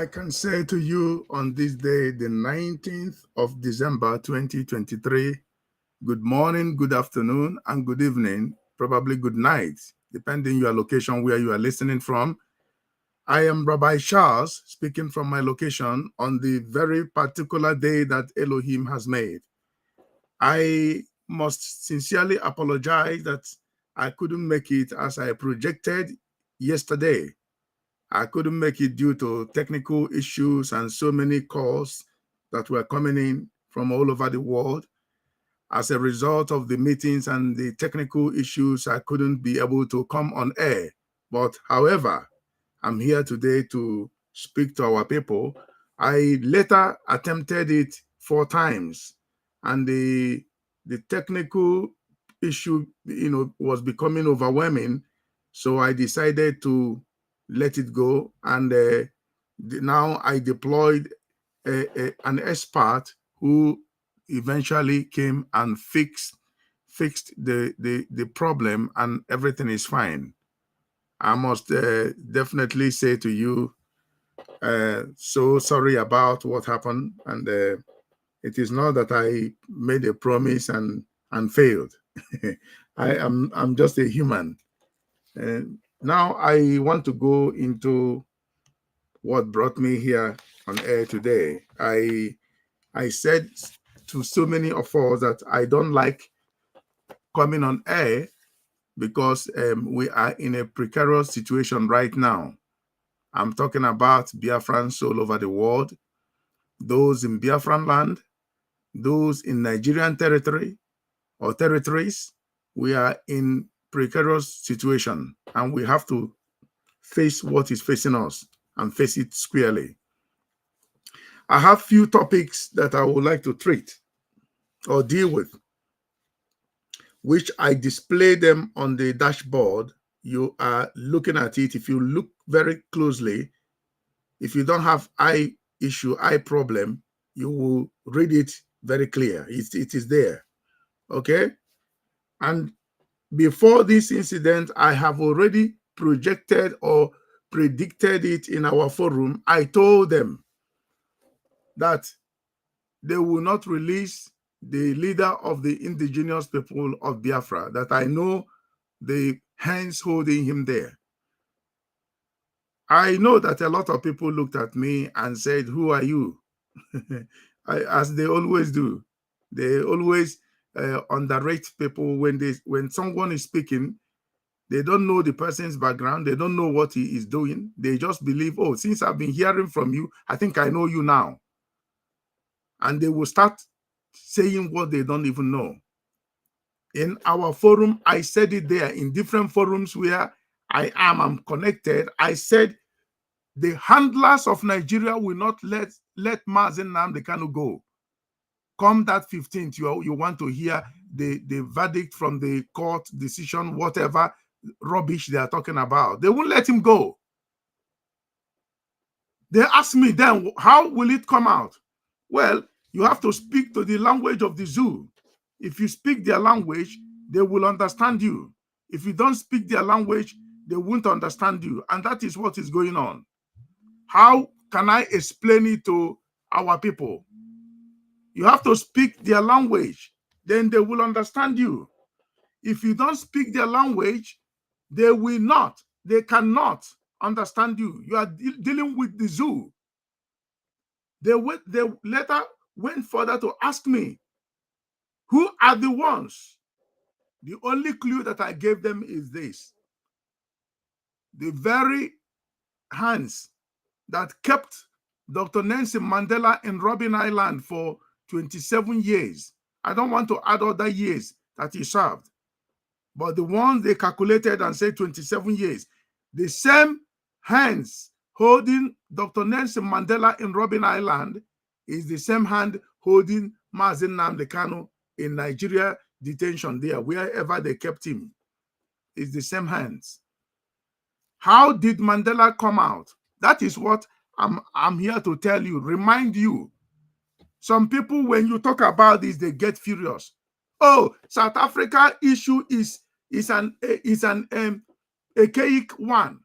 I can say to you on this day, the 19th of December 2023, good morning, good afternoon, and good evening, probably good night, depending your location where you are listening from. I am Rabbi Charles, speaking from my location on the very particular day that Elohim has made. I must sincerely apologize that I couldn't make it as I projected yesterday. I couldn't make it due to technical issues and so many calls that were coming in from all over the world. As a result of the meetings and the technical issues, I couldn't be able to come on air. But however, I'm here today to speak to our people. I later attempted it 4 times, and the technical issue, was becoming overwhelming. So I decided to let it go, and now I deployed an expert who eventually came and fixed the problem, and everything is fine. I must definitely say to you, so sorry about what happened, and it is not that I made a promise and failed. I'm just a human. Now I want to go into what brought me here on air today. I said to so many of us that I don't like coming on air because we are in a precarious situation right now. I'm talking about Biafrans all over the world, those in Biafran land, those in Nigerian territory or territories. We are in precarious situation, and we have to face what is facing us and face it squarely. I have few topics that I would like to treat or deal with, which I display them on the dashboard. You are looking at it. If you look very closely, if you don't have eye issue, eye problem, you will read it very clear. It is there. Okay? And before this incident, I have already projected or predicted it in our forum. I told them that they will not release the leader of the indigenous people of Biafra, that I know the hands holding him there. I know that a lot of people looked at me and said, "Who are you?" As they always do. They always underrate people when someone is speaking. They don't know the person's background. They don't know what he is doing. They just believe, "Oh, since I've been hearing from you, I think I know you now." And they will start saying what they don't even know. In our forum, I said it there. In different forums where I'm connected, I said the handlers of Nigeria will not let Mazen Nnamdi Kanu go. Come that 15th, you want to hear the verdict from the court decision, whatever rubbish they are talking about. They won't let him go. They asked me then, how will it come out? Well, you have to speak to the language of the zoo. If you speak their language, they will understand you. If you don't speak their language, they won't understand you. And that is what is going on. How can I explain it to our people? You have to speak their language, then they will understand you. If you don't speak their language, they cannot understand you. You are dealing with the zoo. They later went further to ask me, who are the ones? The only clue that I gave them is this. The very hands that kept Dr. Nelson Mandela in Robben Island for 27 years. I don't want to add other years that he served, but the ones they calculated and said 27 years. The same hands holding Dr. Nelson Mandela in Robben Island is the same hand holding Mazen Nnamdi Kanu in Nigeria detention there, wherever they kept him. It's the same hands. How did Mandela come out? That is what I'm here to tell you, remind you. Some people, when you talk about this, they get furious. Oh, South Africa issue is an archaic one.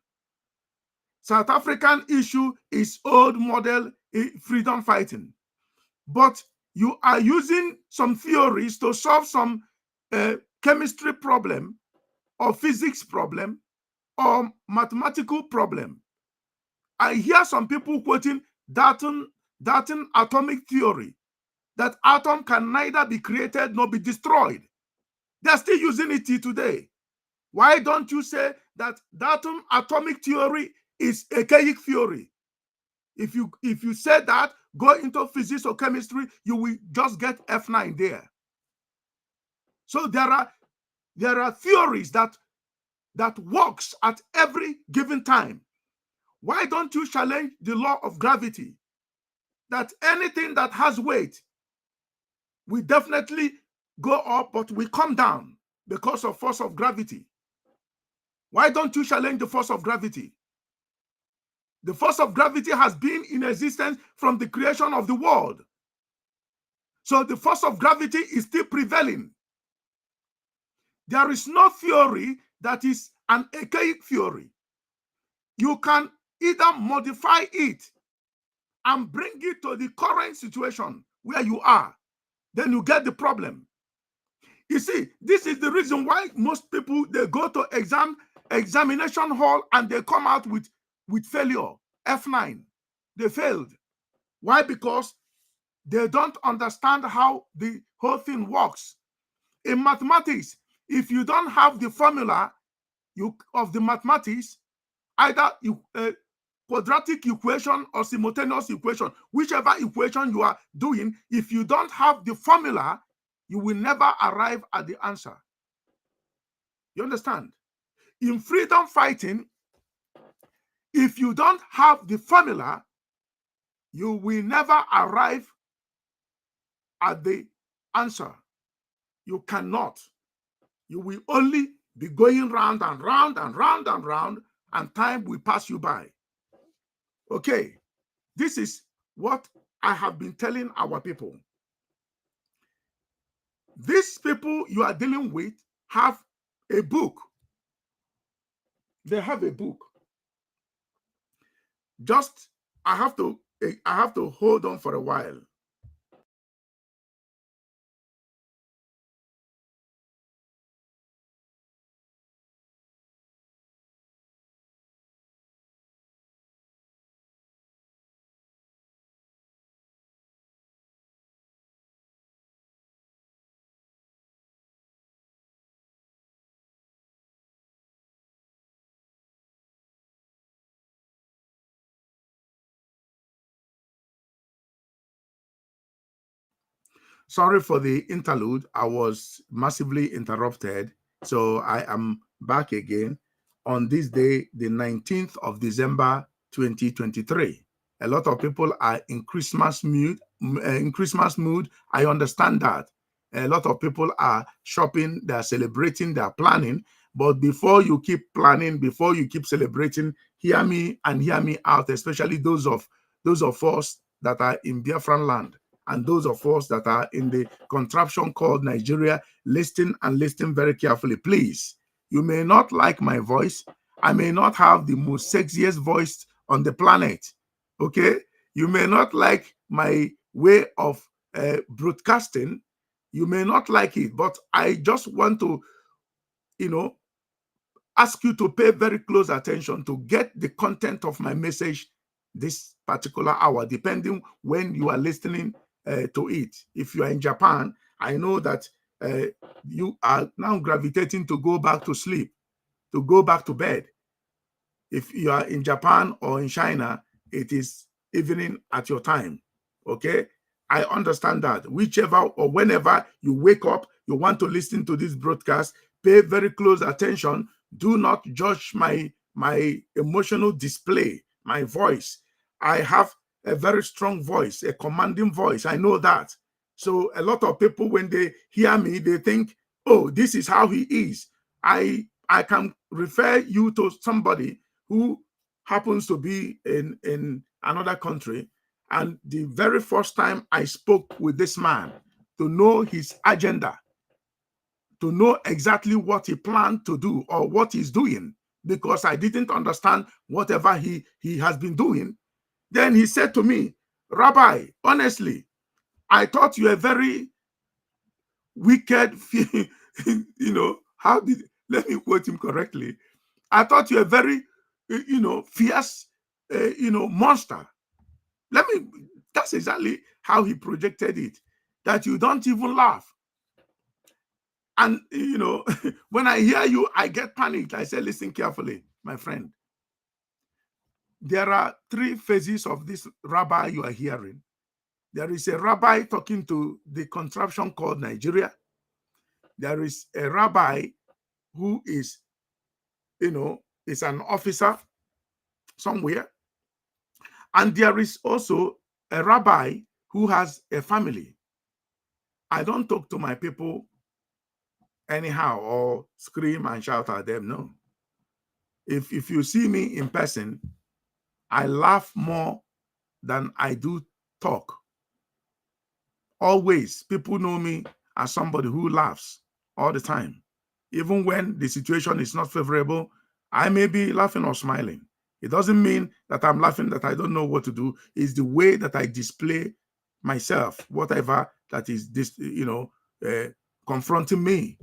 South African issue is old model freedom fighting. But you are using some theories to solve some chemistry problem or physics problem or mathematical problem. I hear some people quoting Dalton atomic theory, that atom can neither be created nor be destroyed. They're still using it today. Why don't you say that Dalton atomic theory is archaic theory? If you say that, go into physics or chemistry, you will just get F9 there. So there are theories that works at every given time. Why don't you challenge the law of gravity? That anything that has weight will definitely go up, but will come down because of force of gravity. Why don't you challenge the force of gravity? The force of gravity has been in existence from the creation of the world. So the force of gravity is still prevailing. There is no theory that is an archaic theory. You can either modify it and bring it to the current situation where you are. Then you get the problem. You see, this is the reason why most people, they go to examination hall and they come out with failure, F9. They failed. Why? Because they don't understand how the whole thing works. In mathematics, if you don't have the formula of the mathematics, either quadratic equation or simultaneous equation, whichever equation you are doing, if you don't have the formula, you will never arrive at the answer. You understand? In freedom fighting, if you don't have the formula, you will never arrive at the answer. You cannot. You will only be going round and round and round and round, and time will pass you by. Okay, this is what I have been telling our people. These people you are dealing with have a book. They have a book. Just, I have to hold on for a while. Sorry for the interlude. I was massively interrupted. So I am back again on this day, the 19th of December, 2023. A lot of people are in Christmas mood. I understand that. A lot of people are shopping, they are celebrating, they are planning. But before you keep planning, before you keep celebrating, hear me and hear me out, especially those of us that are in Biafran land. And those of us that are in the contraption called Nigeria, listen and listen very carefully. Please, you may not like my voice. I may not have the most sexiest voice on the planet. Okay? You may not like my way of broadcasting. You may not like it, but I just want to, ask you to pay very close attention to get the content of my message this particular hour, depending when you are listening to it. If you are in Japan, I know that you are now gravitating to go back to sleep, to go back to bed. If you are in Japan or in China, it is evening at your time. Okay? I understand that. Whichever or whenever you wake up, you want to listen to this broadcast, pay very close attention. Do not judge my emotional display, my voice. I have a very strong voice, a commanding voice. I know that. So a lot of people, when they hear me, they think, oh, this is how he is. I can refer you to somebody who happens to be in another country. And the very first time I spoke with this man to know his agenda, to know exactly what he planned to do or what he's doing, because I didn't understand whatever he has been doing. Then he said to me, Rabbi, honestly, I thought you were very wicked, let me quote him correctly. I thought you were very, fierce, monster. That's exactly how he projected it, that you don't even laugh. And, when I hear you, I get panicked. I say, listen carefully, my friend. There are three phases of this rabbi you are hearing. There is a rabbi talking to the contraption called Nigeria. There is a rabbi who is, is an officer somewhere. And there is also a rabbi who has a family. I don't talk to my people anyhow or scream and shout at them. No. If you see me in person, I laugh more than I do talk. Always, people know me as somebody who laughs all the time. Even when the situation is not favorable, I may be laughing or smiling. It doesn't mean that I'm laughing, that I don't know what to do. It's the way that I display myself, whatever that is this, confronting me.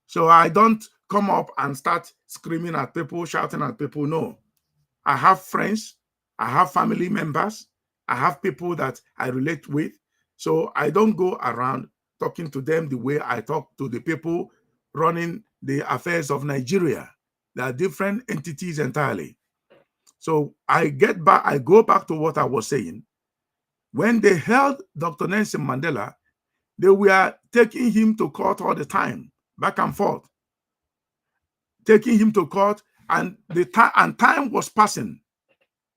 So I don't come up and start screaming at people, shouting at people. No. I have friends. I have family members. I have people that I relate with. So I don't go around talking to them the way I talk to the people running the affairs of Nigeria. They are different entities entirely. So I go back to what I was saying. When they held Dr. Nelson Mandela, they were taking him to court all the time, back and forth, taking him to court, and time was passing.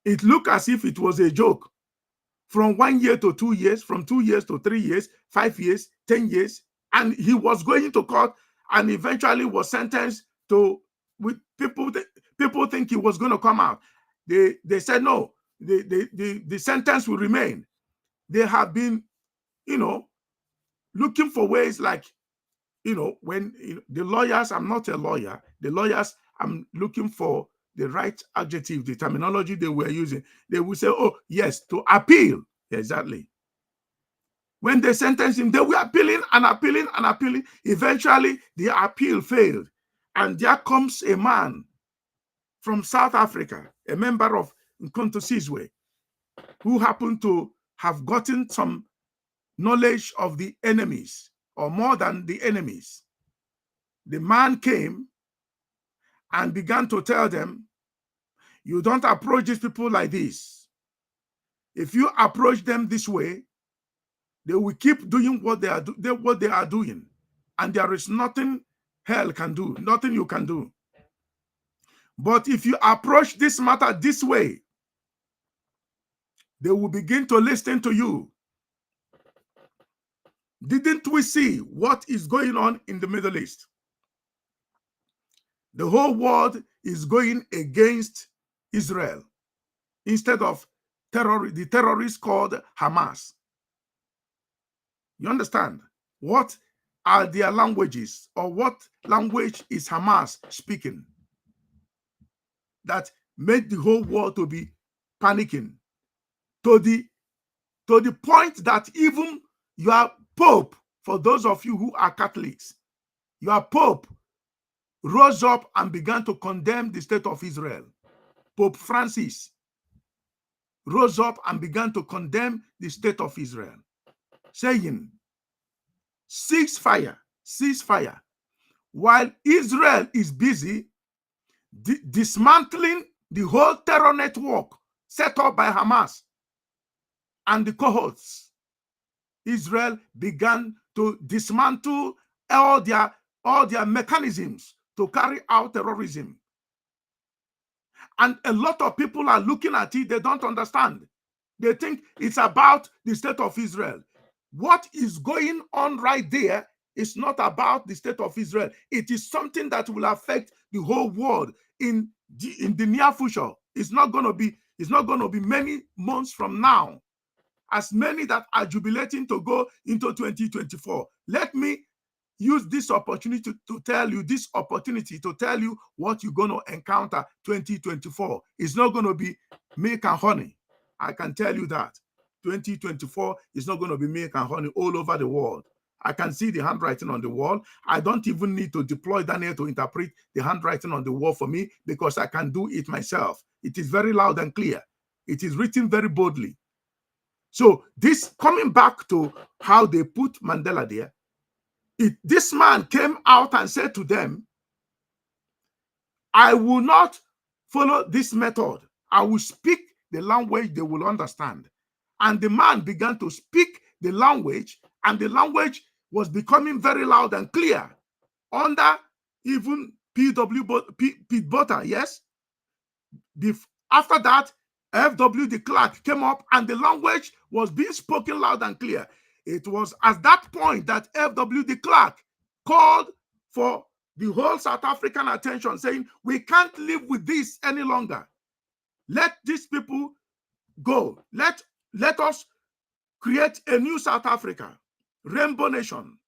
It looked as if it was a joke. From 1 year to 2 years, from 2 years to 3 years, 5 years, 10 years, and he was going to court and eventually was sentenced to, with people think he was going to come out. They said no, the sentence will remain. They have been, looking for ways, like, when the lawyers, I'm not a lawyer, the lawyers, I'm looking for the right adjective, the terminology they were using. They would say, oh, yes, to appeal. Exactly. When they sentenced him, they were appealing and appealing and appealing. Eventually, the appeal failed. And there comes a man from South Africa, a member of Nkonto Sizwe, who happened to have gotten some knowledge of the enemies, or more than the enemies. The man came and began to tell them, you don't approach these people like this. If you approach them this way, they will keep doing what they are doing. And there is nothing hell can do, nothing you can do. But if you approach this matter this way, they will begin to listen to you. Didn't we see what is going on in the Middle East? The whole world is going against Israel instead of the terrorists called Hamas. You understand? What are their languages, or what language is Hamas speaking that made the whole world to be panicking to the point that even your Pope, for those of you who are Catholics, your Pope rose up and began to condemn the state of Israel. Pope Francis rose up and began to condemn the state of Israel, saying, ceasefire, ceasefire. While Israel is busy dismantling the whole terror network set up by Hamas and the cohorts, Israel began to dismantle all their mechanisms to carry out terrorism. And a lot of people are looking at it, they don't understand. They think it's about the state of Israel. What is going on right there is not about the state of Israel. It is something that will affect the whole world in the near future. It's not going to be many months from now. As many that are jubilating to go into 2024. Let me use this opportunity to tell you what you're going to encounter 2024. It's not going to be milk and honey. I can tell you that. 2024 is not going to be milk and honey all over the world. I can see the handwriting on the wall. I don't even need to deploy Daniel to interpret the handwriting on the wall for me, because I can do it myself. It is very loud and clear. It is written very boldly. So this, coming back to how they put Mandela there, this man came out and said to them, I will not follow this method. I will speak the language they will understand. And the man began to speak the language, and the language was becoming very loud and clear under even Pete Botha, yes? After that, F.W. de Klerk came up, and the language was being spoken loud and clear. It was at that point that F.W. de Klerk called for the whole South African attention, saying, we can't live with this any longer. Let these people go. Let us create a new South Africa, Rainbow Nation,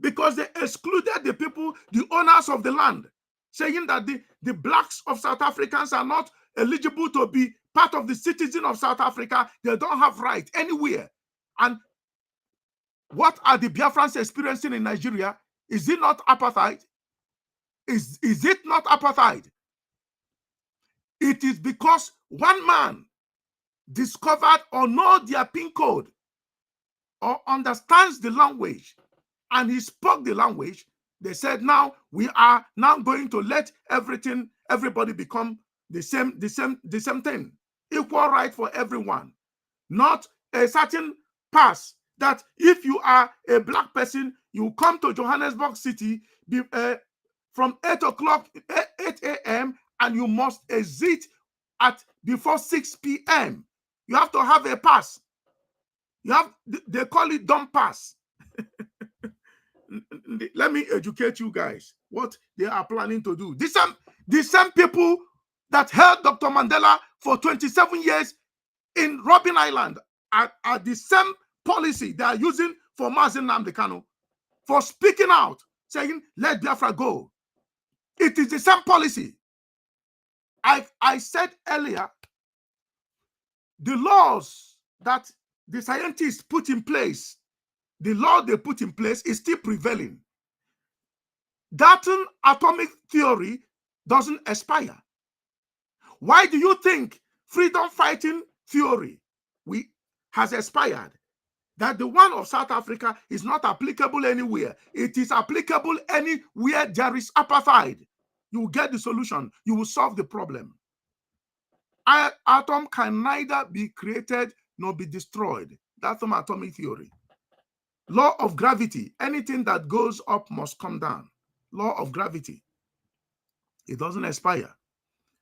because they excluded the people, the owners of the land, saying that the blacks of South Africans are not eligible to be part of the citizen of South Africa. They don't have right anywhere. And what are the Biafrans experiencing in Nigeria? Is it not apartheid? Is it not apartheid? It is because one man discovered or knows their PIN code or understands the language, and he spoke the language. They said, now we are now going to let everybody become the same thing. Equal right for everyone. Not a certain pass that if you are a black person, you come to Johannesburg City from 8 a.m. and you must exit before 6 p.m. You have to have a pass. They call it dumb pass. Let me educate you guys what they are planning to do. The same people that held Dr. Mandela for 27 years in Robben Island are the same policy they are using for Mazi Nnamdi Kanu, for speaking out, saying, let Biafra go. It is the same policy. I said earlier, the laws that the scientists put in place, the law they put in place is still prevailing. Dalton atomic theory doesn't expire. Why do you think freedom fighting theory has expired? That the one of South Africa is not applicable anywhere. It is applicable anywhere there is apartheid. You will get the solution. You will solve the problem. Atom can neither be created nor be destroyed. That's from atomic theory. Law of gravity. Anything that goes up must come down. Law of gravity. It doesn't expire.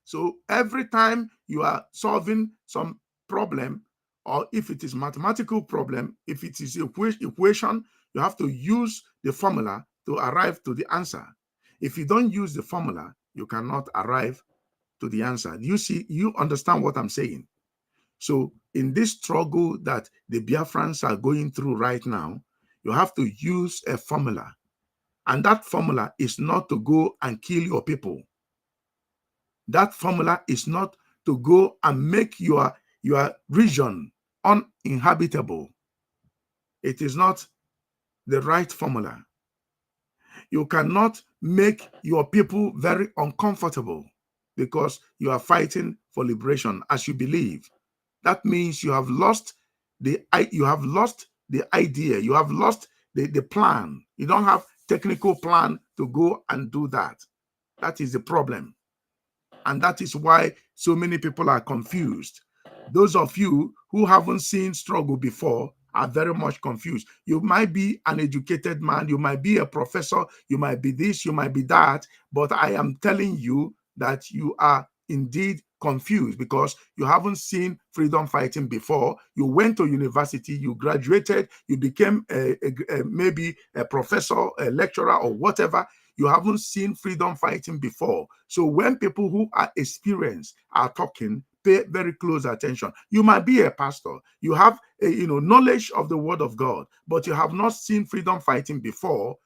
So every time you are solving some problem, or if it is mathematical problem, if it is equation, you have to use the formula to arrive to the answer. If you don't use the formula, you cannot arrive to the answer. You understand what I'm saying? So in this struggle that the Biafrans are going through right now, you have to use a formula. And that formula is not to go and kill your people. That formula is not to go and make your region uninhabitable. It is not the right formula. You cannot make your people very uncomfortable because you are fighting for liberation as you believe. That means you have lost the idea, you have lost the plan. You don't have technical plan to go and do that. That is the problem. And that is why so many people are confused. Those of you who haven't seen struggle before are very much confused. You might be an educated man, you might be a professor, you might be this, you might be that, but I am telling you that you are indeed confused because you haven't seen freedom fighting before. You went to university, you graduated, you became maybe a professor, a lecturer, or whatever. You haven't seen freedom fighting before. So when people who are experienced are talking, pay very close attention. You might be a pastor, you have knowledge of the word of God, but you have not seen freedom fighting before.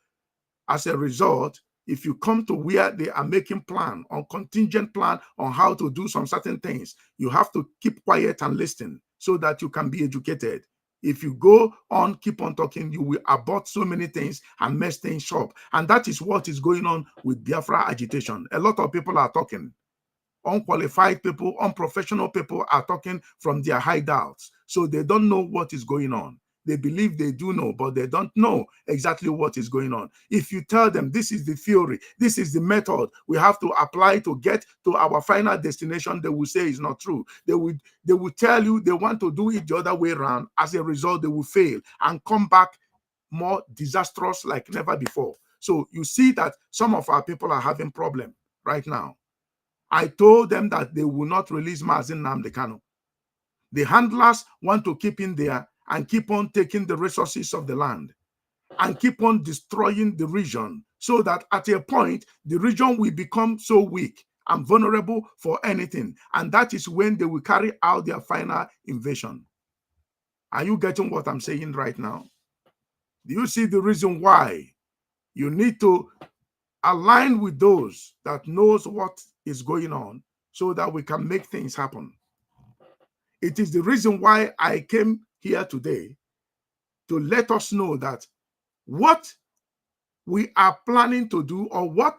As a result, if you come to where they are making plan on contingent plan on how to do some certain things, you have to keep quiet and listen so that you can be educated. If you go on, keep on talking, you will abort so many things and mess things up. And that is what is going on with Biafra agitation. A lot of people are talking. Unqualified people, unprofessional people are talking from their hideouts. So they don't know what is going on. They believe they do know, but they don't know exactly what is going on. If you tell them this is the theory, this is the method we have to apply to get to our final destination, they will say it's not true. They will tell you they want to do it the other way around. As a result, they will fail and come back more disastrous like never before. So you see that some of our people are having problem right now. I told them that they will not release Mazi Nnamdi Kanu. The handlers want to keep in there and keep on taking the resources of the land and keep on destroying the region so that at a point, the region will become so weak and vulnerable for anything. And that is when they will carry out their final invasion. Are you getting what I'm saying right now? Do you see the reason why you need to align with those that knows what is going on so that we can make things happen? It is the reason why I came here today to let us know that what we are planning to do or what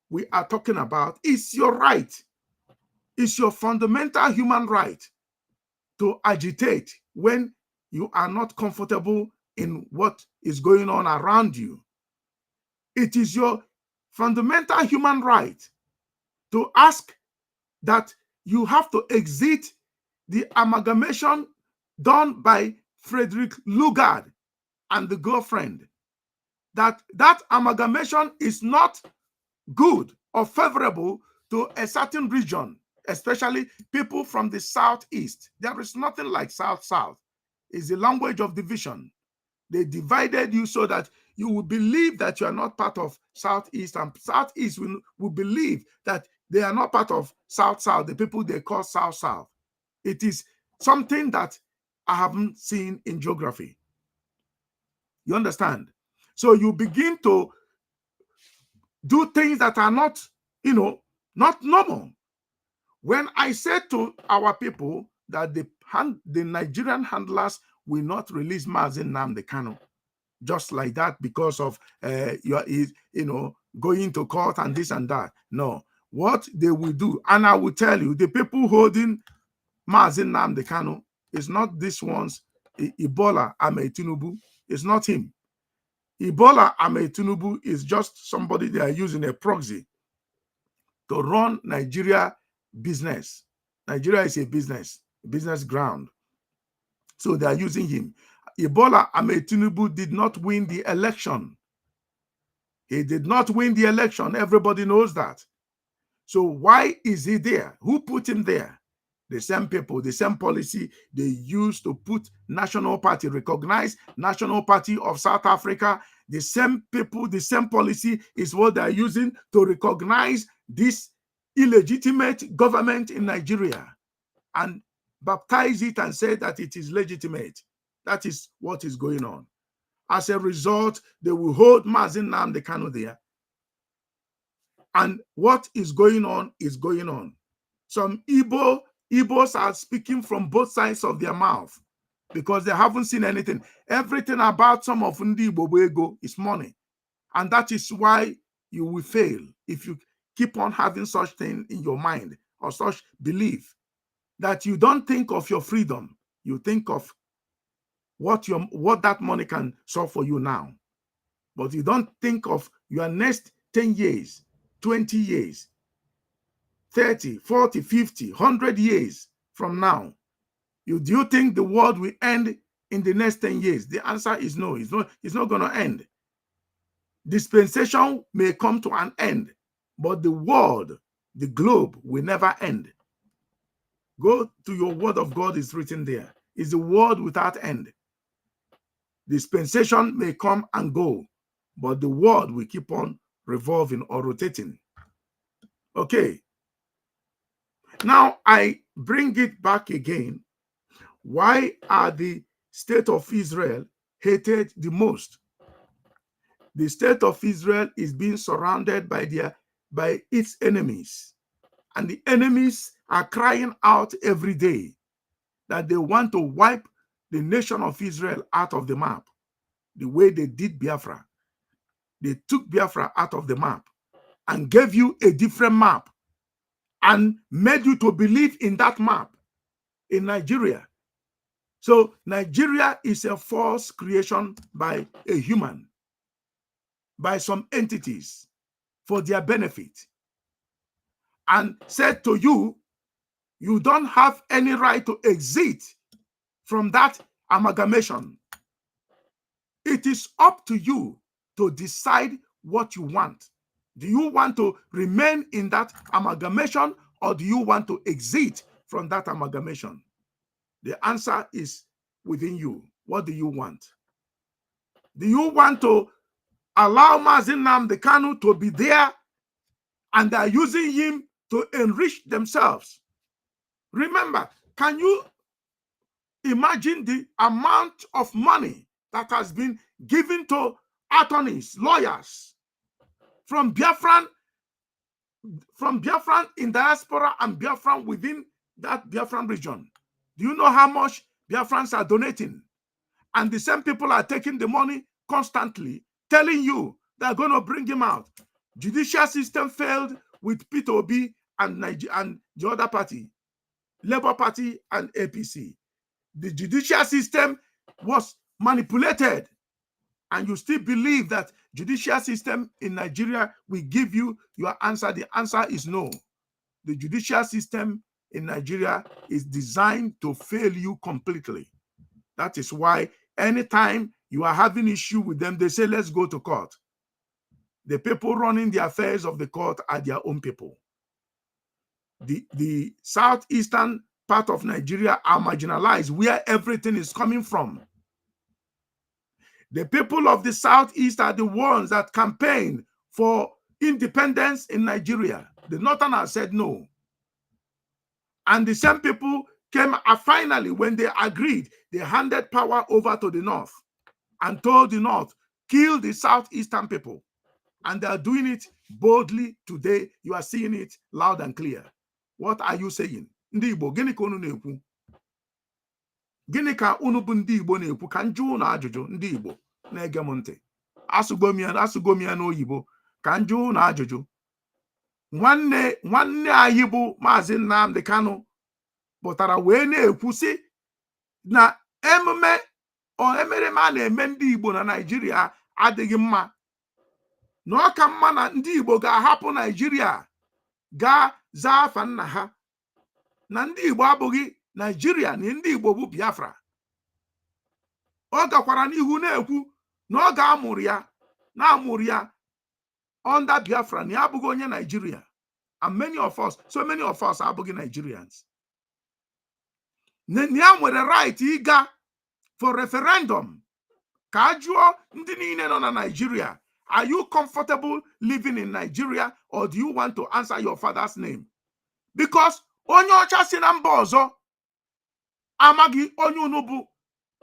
we are talking about is your right. It's your fundamental human right to agitate when you are not comfortable in what is going on around you. It is your fundamental human right to ask that you have to exit the amalgamation done by Frederick Lugard and the girlfriend. That amalgamation is not good or favorable to a certain region, especially people from the Southeast. There is nothing like South-South. It's the language of division. They divided you so that you will believe that you are not part of Southeast, and Southeast will believe that they are not part of South-South, the people they call South-South. It is something that I haven't seen in geography. You understand? So you begin to do things that are not, not normal. When I said to our people that the Nigerian handlers will not release Mazi Nnamdi Kanu just like that because of going to court and this and that. No, what they will do, and I will tell you, the people holding Mazi Nnamdi Kanu is not this one's Ebola Ahmed Tinubu. It's not him. Ebola Ahmed Tinubu is just somebody they are using a proxy to run Nigeria business. Nigeria is a business ground. So they are using him. Ebola Ahmed Tinubu did not win the election. He did not win the election. Everybody knows that. So why is he there? Who put him there? The same people, the same policy they used to put National Party, recognize National Party of South Africa. The same people, the same policy is what they're using to recognize this illegitimate government in Nigeria and baptize it and say that it is legitimate. That is what is going on. As a result, they will hold Mazi Nnamdi Kanu there. And what is going on is going on. Some Igbos are speaking from both sides of their mouth because they haven't seen anything. Everything about some of Ndi Igbo is money. And that is why you will fail if you keep on having such thing in your mind or such belief that you don't think of your freedom. You think of what that money can solve for you now. But you don't think of your next 10 years, 20 years, 30, 40, 50, 100 years from now. Do you think the world will end in the next 10 years? The answer is no. It's not going to end. Dispensation may come to an end, but the world, the globe, will never end. Go to your word of God, is written there. It's a world without end. Dispensation may come and go, but the world will keep on revolving or rotating. Okay. Now I bring it back again. Why are the state of Israel hated the most? The state of Israel is being surrounded by its enemies. And the enemies are crying out every day that they want to wipe the nation of Israel out of the map, the way they did Biafra. They took Biafra out of the map and gave you a different map and made you to believe in that map in Nigeria. So Nigeria is a false creation by a human, by some entities for their benefit, and said to you, you don't have any right to exit from that amalgamation. It is up to you to decide what you want. Do you want to remain in that amalgamation, or do you want to exit from that amalgamation? The answer is within you. What do you want? Do you want to allow Mazi Nnamdi Kanu to be there and they're using him to enrich themselves? Remember, can you imagine the amount of money that has been given to attorneys, lawyers from Biafran in diaspora and Biafran within that Biafran region? Do you know how much Biafrans are donating? And the same people are taking the money constantly, telling you they're going to bring him out. Judicial system failed with Peter Obi and the other party, Labour Party and APC. The judicial system was manipulated, and you still believe that judicial system in Nigeria will give you your answer. The answer is no. The judicial system in Nigeria is designed to fail you completely. That is why anytime you are having issue with them, they say, let's go to court. The people running the affairs of the court are their own people. The southeastern part of Nigeria are marginalized, where everything is coming from. The people of the southeast are the ones that campaign for independence in Nigeria. The northerners said no. And the same people came finally, when they agreed, they handed power over to the north and told the north, kill the southeastern people. And they are doing it boldly today. You are seeing it loud and clear. What are you saying? Ndị Igbo, gịnị ka unu na-ekwu? Gịnị ka unu bụ ndị Igbo na-ekwu? Ka njụ unu ajụjụ, ndị Igbo na-ege m ntị. Asụgo m ya n'oyibo. Ka njụ unu ajụjụ. Nwanne anyị bụ Maazị Nnamdi Kanu pụtara wee na-ekwu sị na emereme a na-eme ndị Igbo na Naịjirịa adịghị mma. Na ọ ka mma na ndị Igbo ga-ahapụ Naịjirịa gaa zaa afa nna ha. Na ndị Igbo abụghị Naịjirịa, na ndị Igbo bụ Biafra. Ọ gakwara n'ihu na-ekwu na ọ ga-amụrụ ya under Biafra, na ya abụghị onye Nigeria. And so many of us abụghị Nigerians. Na ya nwere right ịga for referendum. Ka a jụọ ndị niile nọ na Nigeria, are you comfortable living in Nigeria, or do you want to answer your father's name? Because onye ọcha si na mba ọzọ amaghị onye unu bụ,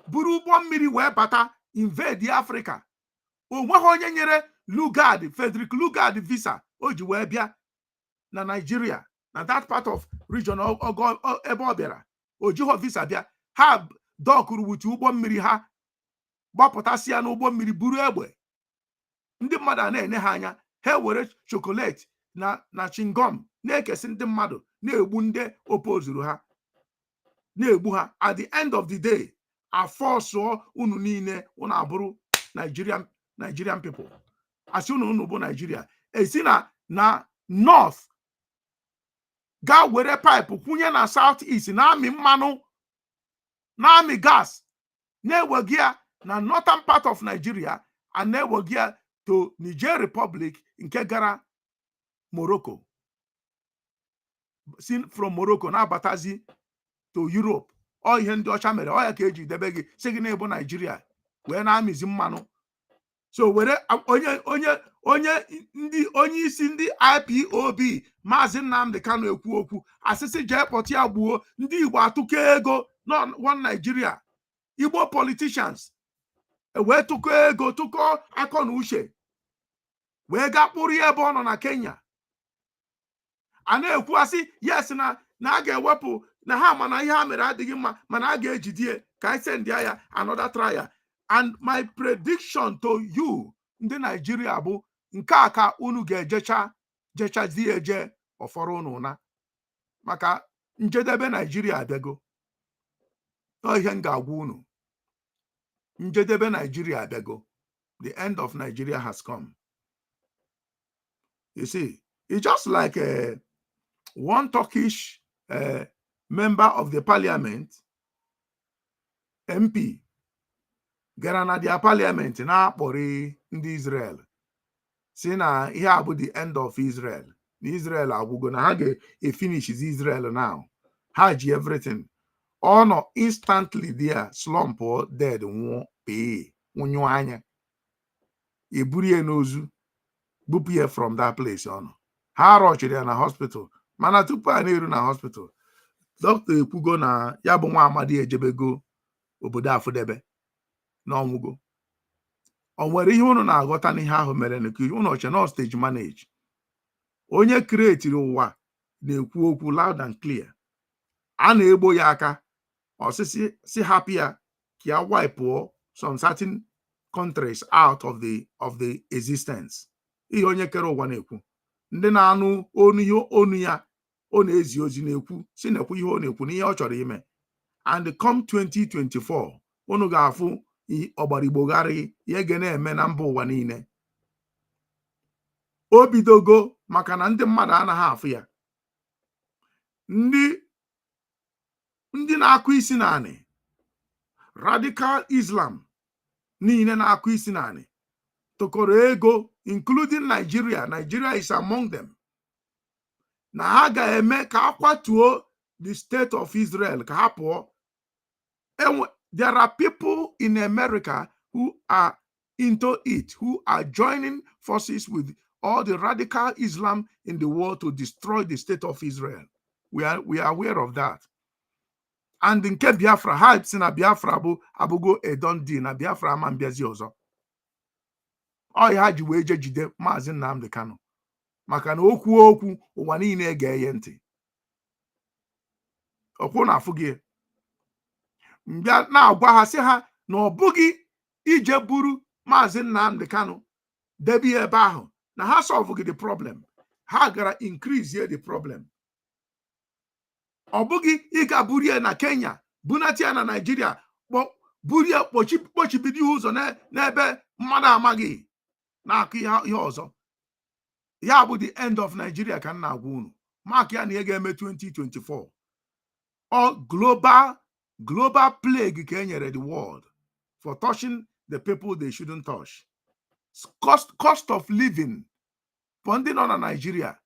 buru ụgbọ mmiri wee bata invade Africa. O nweghị onye nyere Frederick Lugard visa o ji wee bịa na Nigeria, na that part of region ebe ọ bịara. O jighọ visa bịa. Ha dọkụrụ wuchi ụgbọ mmiri ha, gbapụtasịa n'ụgbọ mmiri, buru egbe. Ndị mmadụ a na-ene ha anya, ha were chocolate na chingom na-ekesi ndị mmadụ, na-egbu ndị opozuru ha, na-egbu ha. At the end of the day, afọsụọ unu niile unu abụrụ Nigerian people. Asị unu bụ Nigeria. Esi na north ga were pipe kwunye na south east, na-amị mmanụ, na-amị gas, na-ewegi ya na northern part of Nigeria, and na-ewegi ya to Niger Republic nke gara Morocco. From Morocco na-abatazi to Europe. Ọ ihe ndị ọcha mere, ọ ya ka eji debe gị sị gị na-ebu Nigeria wee na-amịzi mmanụ. So were onye isi ndị IPOB Maazị Nnamdi Kanu ekwu okwu, asịsị jee kpọta ya gbuo, ndị Igbo atụkọ ego one Nigeria. Igbo politicians wee tụkọ ego, tụkọ akọ na uche, wee ga kpụrụ ya ebe ọ nọ na Kenya. A na-ekwu asị yes na a ga-ewepụ na ha mana ihe ha mere adịghị mma, mana a ga-ejidie ka anyị send ya another trial. And my prediction to you ndị Nigeria bụ nke a ka unu ga-ejechazie eje ọfọrọ unu na maka njedebe Nigeria abịago. Ihe m ga-agwa unu, njedebe Nigeria abịago. The end of Nigeria has come. You see, it's just like one Turkish member of the parliament, MP, gara na their parliament na-akpọrị ndị Israel si na ihe a bụ the end of Israel. Na Israel agwụgo, na ha ga-finish Israel now. Ha ji everything. Ọ nọ instantly there, slump or dead, nwụọ pee nwụnyụ anya. Eburu ya n'ozu bupụ ya from that place ọ nọ. Ha rọchiri ya na hospital, mana tupu a na-eru na hospital, dọkịta ekwugo na ya bụ nwa amadi ejebego obodo Afụdebe na ọnwụgo. O nwere ihe unu na-aghọta n'ihe ahụ mere na unu oche na stage manage. Onye kreatiri ụwa na-ekwu okwu loud and clear. A na-egbo ya aka osisi si happy ya ka ya wipe some certain countries out of the existence. Ihe onye kere ụwa na-ekwu. Ndị na-anụ onu ya ọ na-ezi ozi na-ekwu si na-ekwu ihe ọ na-ekwu na ihe ọ chọrọ ime. And come 2024 unu ga-afụ ọgbarigbogharị ihe ga na-eme na mba ụwa niile. O bidogo maka na ndị mmadụ anaghị afụ ya. Ndị na-akụ isi naanị, radical Islam niile na-akụ isi naanị tokoro ego, including Nigeria. Nigeria is among them. Na ha ga-eme ka akwatuo the state of Israel ka ha pụọ. There are people in America who are into it, who are joining forces with all the radical Islam in the world to destroy the state of Israel. We are aware of that. And nke Biafra, ha si na Biafra bụ abụgo a done deal, na Biafra ama mbiazi ọzọ. Ọ ha ji wee jide Maazị Nnamdi Kanu maka na okwu ụwa niile ga-eye ntị. Okwu na-afụ gị. Mbịa na-agwa ha sị ha na ọ bụghị ije buru Maazị Nnamdi Kanu debi ebe ahụ na ha solve the problem. Ha gara increase the problem. Ọ bụghị ịga burie na Kenya, bunati ya na Nigeria, burie kpochibido ụzọ n'ebe mmadụ amaghị na-akụ ihe ọzọ. Ya bụ the end of Nigeria ka m na-agwa unu. Mark ya na ihe ga-eme 2024. All global plague ka e nyere the world for touching the people they shouldn't touch. Cost of living for ndị nọ na Nigeria.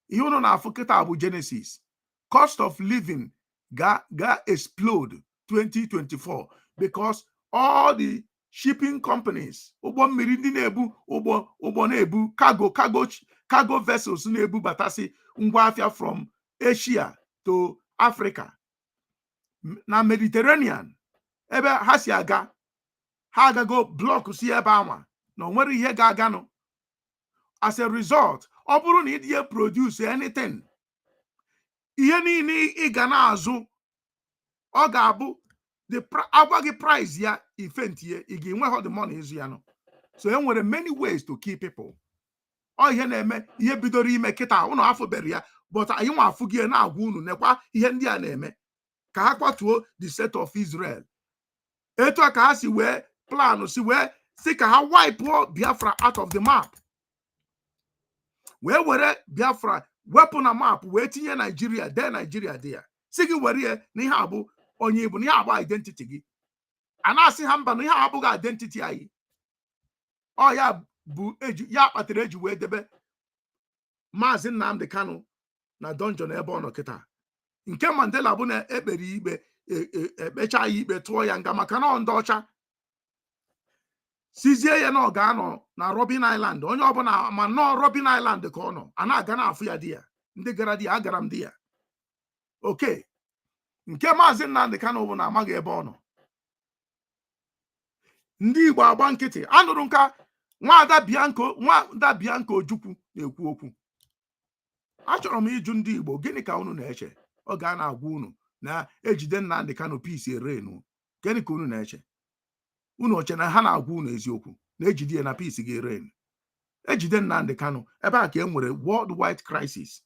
Ihe unu na-afụ kịta bụ Genesis. Cost of living ga explode 2024 because all the shipping companies, ụgbọ mmiri ndị na-ebu ụgbọ na-ebu cargo vessels na-ebu batasi ngwa afịa from Asia to Africa na Mediterranean, ebe ha si aga, ha agago block si ebe anwa na onwere ihe ga-aganụ. As a result, ọ bụrụ na ịdị produce anything, ihe niile ị ga na-azụ, ọ ga-abụ agwa gị price ya ifentie, ị ga-enwe the money ịzụ ya nọ. So e nwere many ways to keep people. Ọ ihe na-eme, ihe bidoro ime kịta unu afụbere ya, but anyị nwa afụ gị na-agwa unu nekwa ihe ndị a na-eme ka ha kwatuo the state of Israel. Etu a ka ha si wee plan si ka ha wipe Biafra out of the map. Wee were Biafra wepụ na map wee tinye Nigeria dị ya. Si gị were ya na ihe abụ onye Igbo, na ihe abụ identity gị. A na-asị ha mba na ihe abụghị identity anyị. Ọ ya bụ ya kpatara eji wee debe Maazị Nnamdi Kanu na dungeon ebe ọ nọ kịta. Nke Mandela bụ na ekpere ikpe ekpecha ya ikpe tụọ ya nga maka na ndị ọcha sizie ya na ọ ga-anọ na Robben Island. Onye ọbụla ma nọọ Robben Island ka ọ nọ, a na-aga na-afụ ya di ya. Ndị gara di ya, agara m di ya. Okay. Nke Maazị Nnamdi Kanu bụ na amaghị ebe ọ nọ. Ndị Igbo agba nkịtị. Anụrụ nka Nwada Bianco Ojukwu na-ekwu okwu. Achọrọ m ịjụ ndị Igbo, gịnị ka unu na-eche? Ọ ga na-agwa unu na ejide Nnamdi Kanu peace erenu. Gịnị ka unu na-eche? Unu oche na ha na-agwa unu eziokwu na ejide na peace ga-erenu. Ejide Nnamdi Kanu, ebe a ka e nwere worldwide crisis.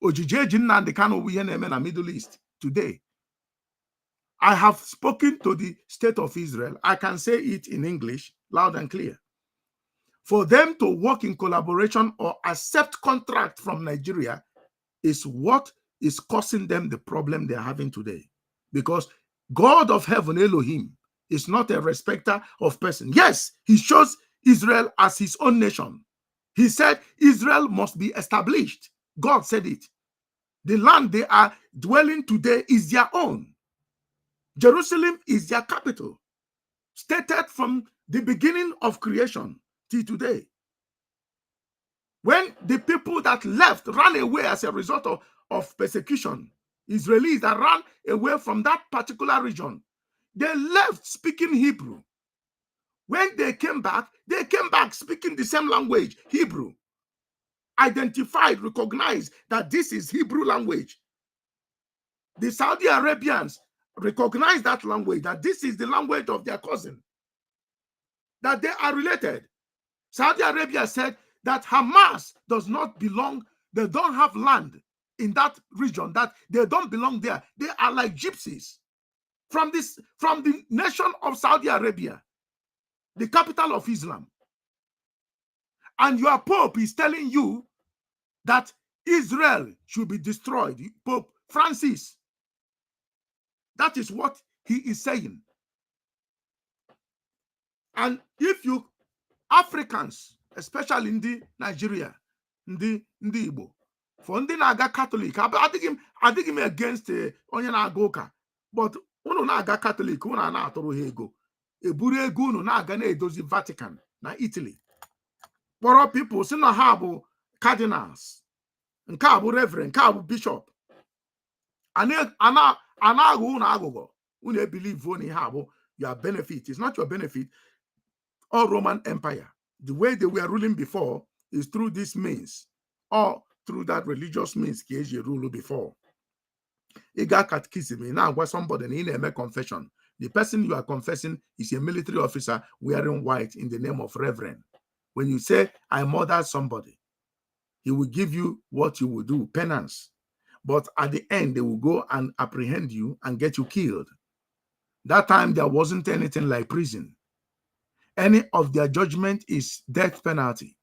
Ojiji eji Nnamdi Kanu bụ ihe na-eme na Middle East today. I have spoken to the state of Israel. I can say it in English, loud and clear. For them to work in collaboration or accept contract from Nigeria is what is causing them the problem they're having today. Because God of heaven, Elohim, is not a respecter of person. Yes, he chose Israel as his own nation. He said Israel must be established. God said it. The land they are dwelling today is their own. Jerusalem is their capital, stated from the beginning of creation till today. When the people that left ran away as a result of persecution, Israelis that ran away from that particular region, they left speaking Hebrew. When they came back speaking the same language, Hebrew. Identified, recognized that this is Hebrew language. The Saudi Arabians recognized that language, that this is the language of their cousin, that they are related. Saudi Arabia said that Hamas does not belong, they don't have land in that region, that they don't belong there. They are like gypsies from the nation of Saudi Arabia, the capital of Islam. And your Pope is telling you that Israel should be destroyed. Pope Francis. That is what he is saying. And if you Africans, especially in the Nigeria, in the Igbo, for ndị na-aga Catholic, adịghị m against onye na-aga ụka, but unu na-aga Catholic, unu na-atụrụ ha ego, eburu ego unu na-aga na-edozi Vatican na Italy. Kpọrọ people si na ha bụ cardinals, nke a bụ reverend, nke a bụ bishop. Anaghị unu aghụghọ, unu believe on ihe abụ your benefit. It's not your benefit. All Roman Empire, the way they were ruling before is through this means, or through that religious means KG rule before. You got catechism, now what somebody in a confession. The person you are confessing is a military officer wearing white in the name of reverend. When you say, I murdered somebody, he will give you what you will do, penance. But at the end, they will go and apprehend you and get you killed. That time, there wasn't anything like prison. Any of their judgment is death penalty.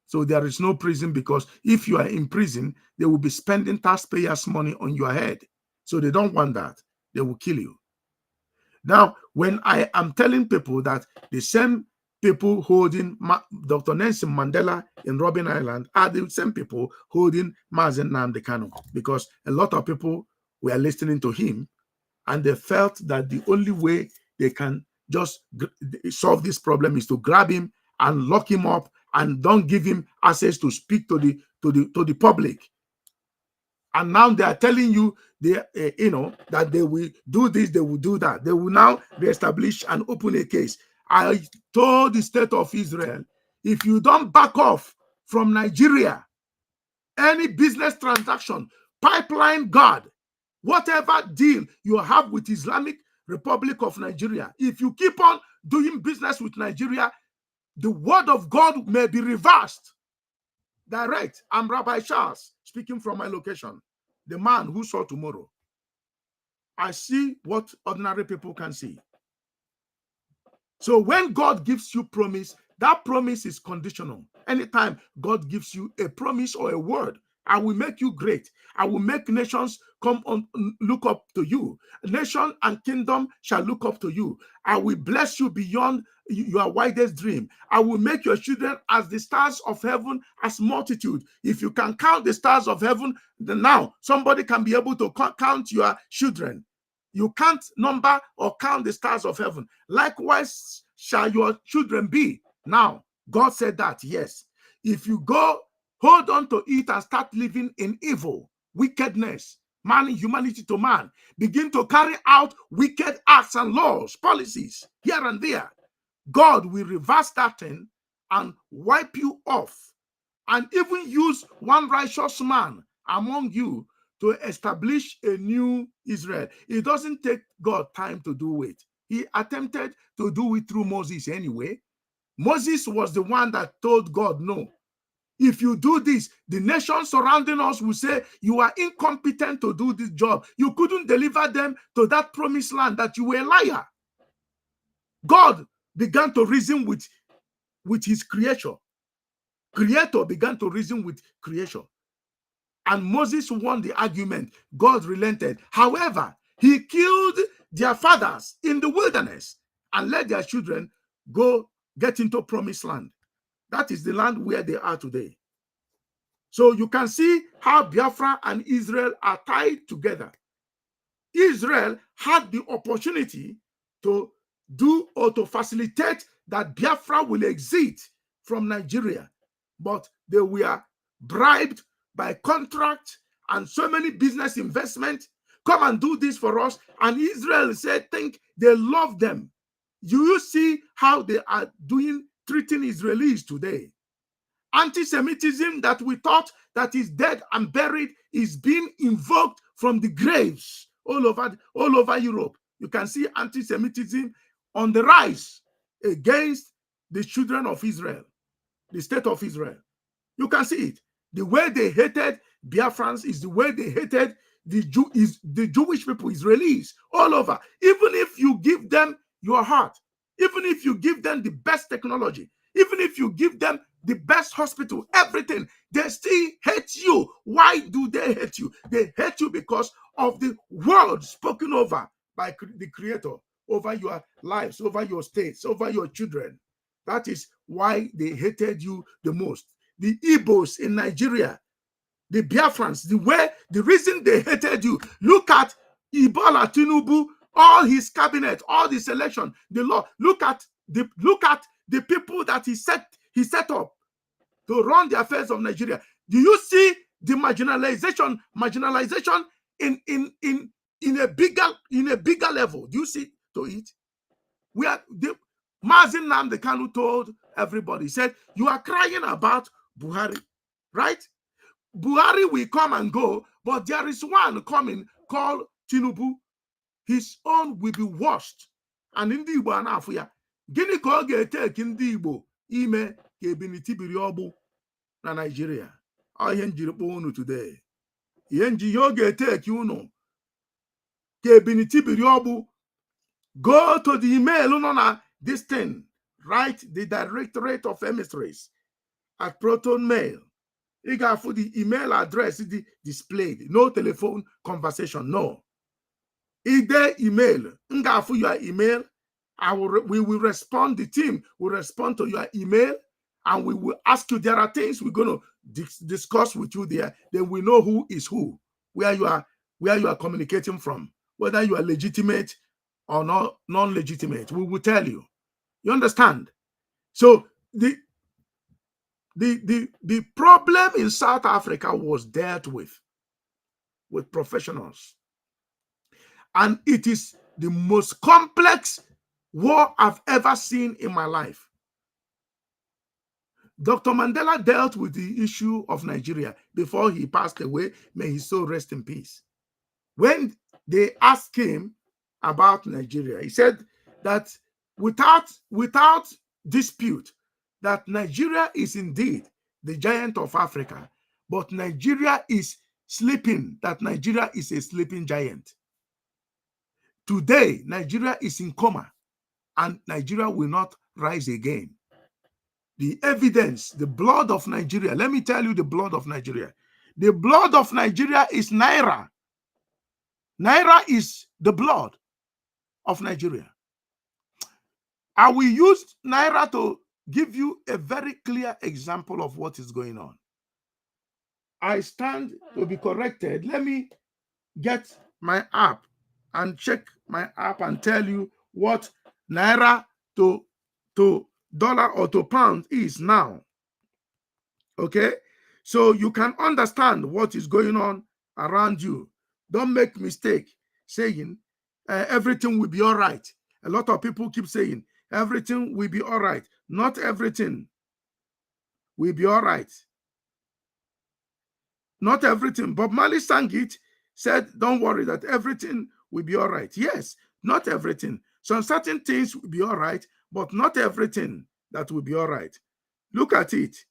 So there is no prison, because if you are in prison, they will be spending taxpayers' money on your head. So they don't want that. They will kill you. Now, when I am telling people that the same people holding Dr. Nelson Mandela in Robben Island are the same people holding Mazi Nnamdi Kanu, because a lot of people were listening to him and they felt that the only way they can just solve this problem is to grab him and lock him up and don't give him access to speak to the public. And now they are telling you that they will do this, they will do that. They will now reestablish and open a case. I told the state of Israel, if you don't back off from Nigeria, any business transaction, pipeline guard, whatever deal you have with Islamic Republic of Nigeria, if you keep on doing business with Nigeria, the word of God may be reversed. Direct. I'm Rabbi Charles, speaking from my location, the man who saw tomorrow. I see what ordinary people can see. So when God gives you promise, that promise is conditional. Anytime God gives you a promise or a word, I will make you great. I will make nations come on, look up to you. Nation and kingdom shall look up to you. I will bless you beyond your widest dream. I will make your children as the stars of heaven, as multitude. If you can count the stars of heaven, then now somebody can be able to count your children. You can't number or count the stars of heaven. Likewise shall your children be. Now, God said that, yes. If you go, hold on to it and start living in evil, wickedness, man, humanity to man, begin to carry out wicked acts and laws, policies here and there, God will reverse that thing and wipe you off, and even use one righteous man among you to establish a new Israel. It doesn't take God time to do it. He attempted to do it through Moses anyway. Moses was the one that told God, no, if you do this, the nations surrounding us will say, you are incompetent to do this job. You couldn't deliver them to that promised land, that you were a liar. God began to reason with his creator. Creator began to reason with creation. And Moses won the argument. God relented. However, he killed their fathers in the wilderness and let their children go get into promised land. That is the land where they are today. So you can see how Biafra and Israel are tied together. Israel had the opportunity to do or to facilitate that Biafra will exit from Nigeria, but they were bribed by contract and so many business investment. Come and do this for us. And Israel said, think they love them. You see how they are treating Israelis today. Anti-Semitism that we thought that is dead and buried is being invoked from the graves all over Europe. You can see anti-Semitism on the rise against the children of Israel, the state of Israel. You can see it. The way they hated Biafrans is the way they hated the Jewish people, Israelis, all over. Even if you give them your heart, even if you give them the best technology, even if you give them the best hospital, everything, they still hate you. Why do they hate you? They hate you because of the word spoken over by the Creator, over your lives, over your states, over your children. That is why they hated you the most. The Igbos in Nigeria, the Biafrans, the reason they hated you. Look at Bola Tinubu, all his cabinet, all the selection, the law. Look at the people that he set up to run the affairs of Nigeria. Do you see the marginalization in a bigger level? Do you see to it? Mazi Nnamdi Kanu told everybody, he said, you are crying about Buhari, right? Buhari will come and go, but there is one coming called Tinubu. His own will be washed. And in the Igbo anafuya, gini ko ga-eteki ndị Igbo ime ka ebiniti biri ọgbụ na Nigeria. Ihe njiri kpọọ unu today. Ihe ga-eteki unu ka ebiniti biri ọgbụ. Go to the email nọ na this thing. Write the Directorate of Emissaries at Proton Mail. You got for the email address displayed. No telephone conversation. No. Either email. You got for your email. We will respond. The team will respond to your email, and we will ask you. There are things we're going to discuss with you there. Then we know who is who, where you are communicating from, whether you are legitimate or not non-legitimate. We will tell you. You understand? So the problem in South Africa was dealt with professionals. And it is the most complex war I've ever seen in my life. Dr. Mandela dealt with the issue of Nigeria before he passed away. May his soul rest in peace. When they asked him about Nigeria, he said that without dispute, that Nigeria is indeed the giant of Africa, but Nigeria is sleeping, that Nigeria is a sleeping giant. Today, Nigeria is in coma, and Nigeria will not rise again. The evidence, the blood of Nigeria, let me tell you the blood of Nigeria. The blood of Nigeria is Naira. Naira is the blood of Nigeria. I will use Naira to give you a very clear example of what is going on. I stand to be corrected. Let me get my app and check my app and tell you what Naira to dollar or to pound is now. Okay? So you can understand what is going on around you. Don't make mistake saying everything will be all right. A lot of people keep saying everything will be all right. Not everything will be all right. Not everything. Bob Marley sang it, said, don't worry that everything will be all right. Yes, not everything. Some certain things will be all right, but not everything that will be all right. Look at it.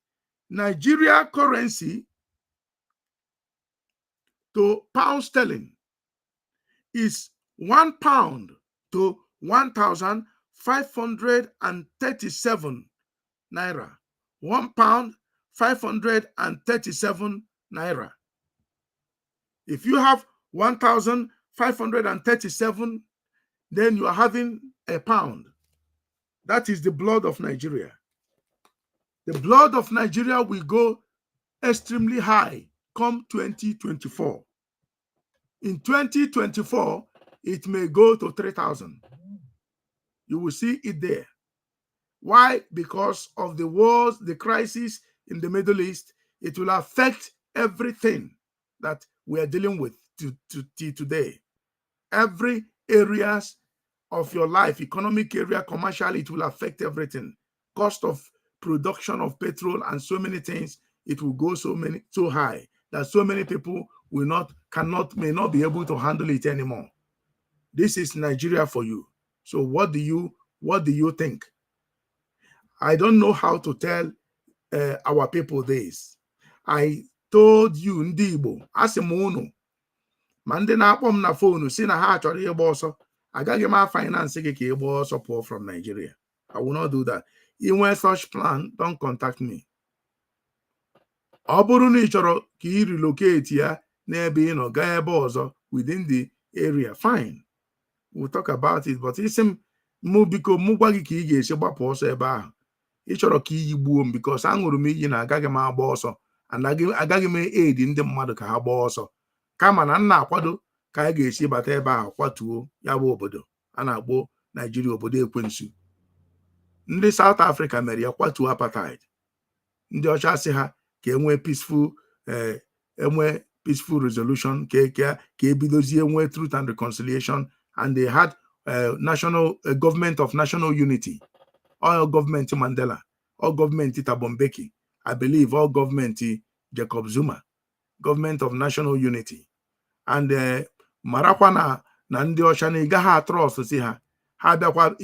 Nigeria currency to pound sterling is 1 pound to 1,537 naira. 1 pound, 537 naira. If you have 1,537, then you are having a pound. That is the blood of Nigeria. The blood of Nigeria will go extremely high come 2024. In 2024, it may go to 3,000. You will see it there. Why? Because of the wars, the crisis in the Middle East. It will affect everything that we are dealing with today. Every areas of your life, economic area, commercial, it will affect everything. Cost of production of petrol and so many things, it will go so high that so many people may not be able to handle it anymore. This is Nigeria for you. So what do you think? I don't know how to tell our people this. I told you, ndị Igbo, asị m unu, ma ndị na-akpọ m na fonu si na ha chọrọ ịgba ọsọ, agaghị m finance gị ka ị gbaa ọsọ pụọ from Nigeria. I will not do that. Inwe such plan, don't contact me. Ọ bụrụ na ị chọrọ ka ị relocate ya n'ebe ị nọ gaa ebe ọzọ within the area, fine. We'll talk about it. But isi m mụ biko mụ gwa gị ka ị ga-esi gbapụ ọsọ ebe ahụ. Ị chọrọ ka iyi gbuo m because aṅụrụ m iyi na agaghị m agba ọsọ and agaghị m aid ndị mmadụ ka ha gbaa ọsọ, kama na m na-akwado ka a ga-esi bata ebe ahụ kwatuo ya bụ obodo a na-akpọ Nigeria obodo ekwensu. Ndị South Africa mere ya kwatuo apartheid. Ndị ọcha sị ha ka enwee peaceful resolution, ka ebidozie enwee truth and reconciliation, and they had national government of national unity. All government Mandela, all government Thabo Mbeki, I believe all government Jacob Zuma, government of national unity. And marakwa na ndị ọcha na ịga ha trust si ha bịakwa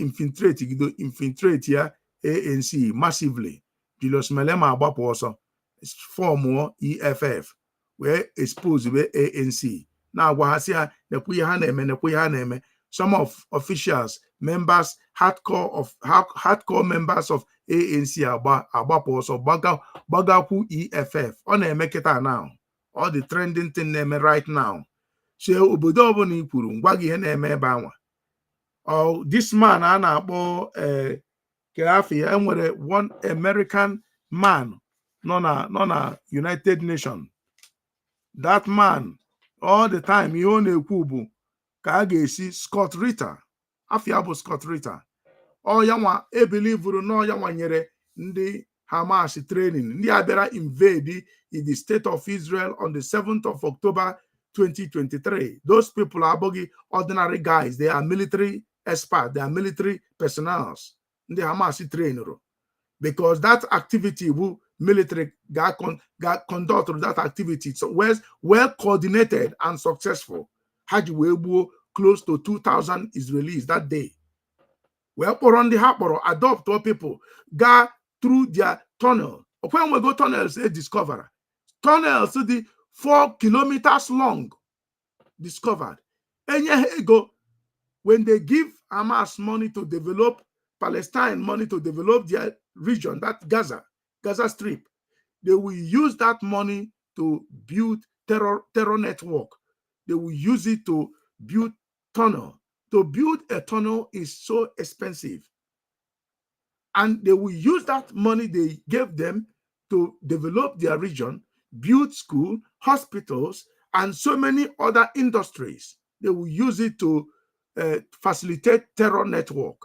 infiltrate ya ANC massively. Julius Malema agbapụ ọsọ fọmụọ EFF wee expose wee ANC na-agwa ha si ha nekwu ihe ha na-eme. Some of officials, members, hardcore members of ANC agbapụ ọsọ gbagakwu EFF. Ọ na-eme kịta now. All the trending thing na-eme right now. So obodo ọbụla i kwuru ngwa gị ihe na-eme ebe anwa. This man a na-akpọ Keafi, enwere one American man nọ na United Nations. That man all the time ihe ọ na-ekwu bụ ka a ga-esi Scott Ritter, afia bụ Scott Ritter, ọ ya nwa ebelivuru na ọ ya nwanyere ndị Hamas training, ndị a bịara invade in the state of Israel on the 7th of October 2023. Those people abụghị ordinary guys, they are military experts, they are military personnel. Ndị Hamas trained because that activity will military got conduct that activity, so well coordinated and successful. Had you close to 2,000 Israelis that day. Well, on the harbor, adopt all people, go through their tunnel. When we go tunnels, they discover tunnels to the 4 kilometers long. Discovered. And go when they give Hamas money to develop Palestine, money to develop their region, that Gaza Strip, they will use that money to build terror network. They will use it to build tunnel. To build a tunnel is so expensive. And they will use that money they gave them to develop their region, build school, hospitals, and so many other industries. They will use it to facilitate terror network.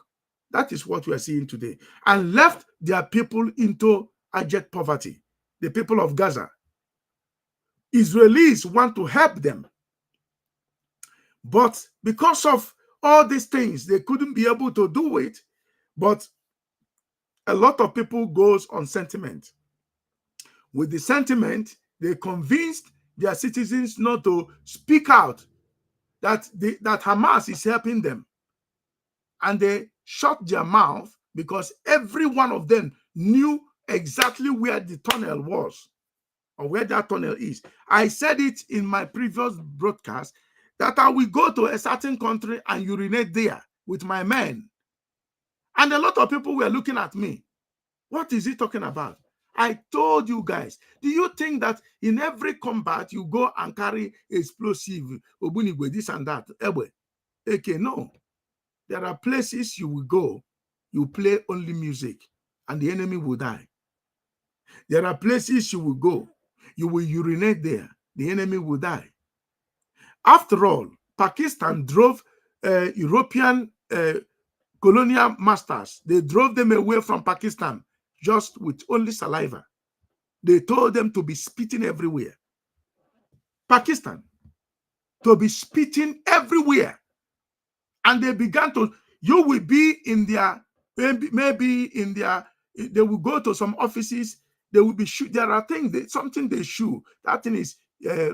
That is what we are seeing today. And left their people into abject poverty, the people of Gaza. Israelis want to help them. But because of all these things, they couldn't be able to do it. But a lot of people goes on sentiment. With the sentiment, they convinced their citizens not to speak out that Hamas is helping them. And they shut their mouth because every one of them knew exactly where the tunnel was or where that tunnel is. I said it in my previous broadcast that I will go to a certain country and urinate there with my men. And a lot of people were looking at me. What is he talking about? I told you guys, do you think that in every combat you go and carry explosive, Obunigwe, this and that? Okay, no. There are places you will go, you play only music, and the enemy will die. There are places you will go, you will urinate there, the enemy will die. After all, Pakistan drove European colonial masters. They drove them away from Pakistan just with only saliva. They told them to be spitting everywhere. Pakistan, to be spitting everywhere. And they began to, you will be in their, maybe in their, they will go to some offices, they will be, there are things, something they shoot, that thing is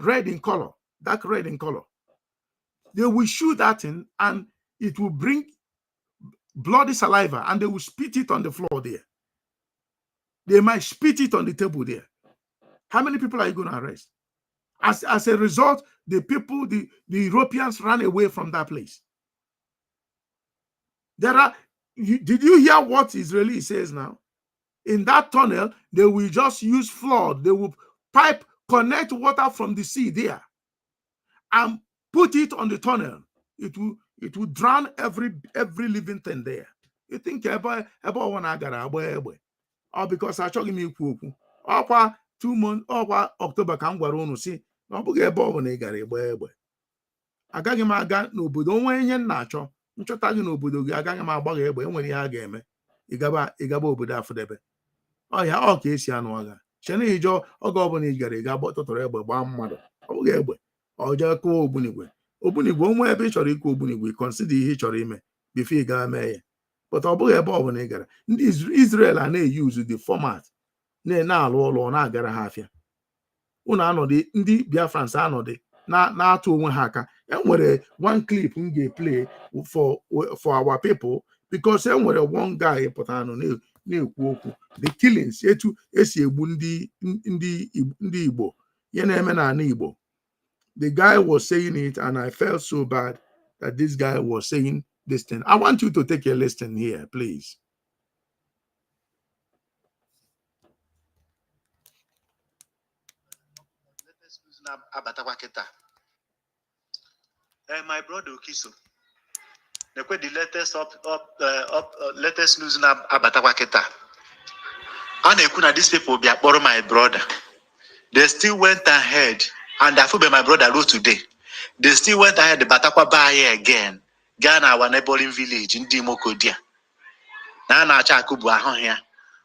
red in color, dark red in color. They will shoot that thing and it will bring bloody saliva and they will spit it on the floor there. They might spit it on the table there. How many people are you going to arrest? As a result, the people, the Europeans ran away from that place. Did you hear what Israeli says now? In that tunnel, they will just use flood. They will connect water from the sea there and put it on the tunnel. It will drown every living thing there. You think about or because I told me okwa 2 months okwa October ka m gwara unu si na ọ bụghị ebe ọ bụla ị gara egbe agaghị m aga n'obodo onwe ihe nna achọ nchọta gị n'obodo gị agaghị m agba gị egbe enwere ihe a ga-eme ịgaba obodo afụdebe ọya ọ ka esi anụ agha chena ijọ oge ọbụla ị gara ịga tụtụrụ egbe gbaa mmadụ ọ bụghị egbe ọjọọ kụọ ogbunigwe onwe ebe ị chọrọ ịkụ ogbunigwe consider ihe ị chọrọ ime before ị gaa mee ya but ọ bụghị ebe ọbụla ị gara ndị Israel a na-use the format na-alụ ụlọ na-agara ha afịa unu anọdụ ndị Biafrans anọdụ na-atụ onwe ha aka. Enwere one clip m ga-play for our people because enwere one guy pụtara nọ na-ekwu okwu the killings etu esi egbu ndị Igbo ya na-eme n'ala Igbo. The guy was saying it and I felt so bad that this guy was saying this thing. I want you to take a listen here, please. My brother Okiso, the latest news na Abatakwaketa. And these people be borrow my brother. They still went ahead, and I feel my brother wrote today. They still went ahead the Batakwa Baye again. Ghana, our neighboring village in Dimokodia. Na Chakubu here.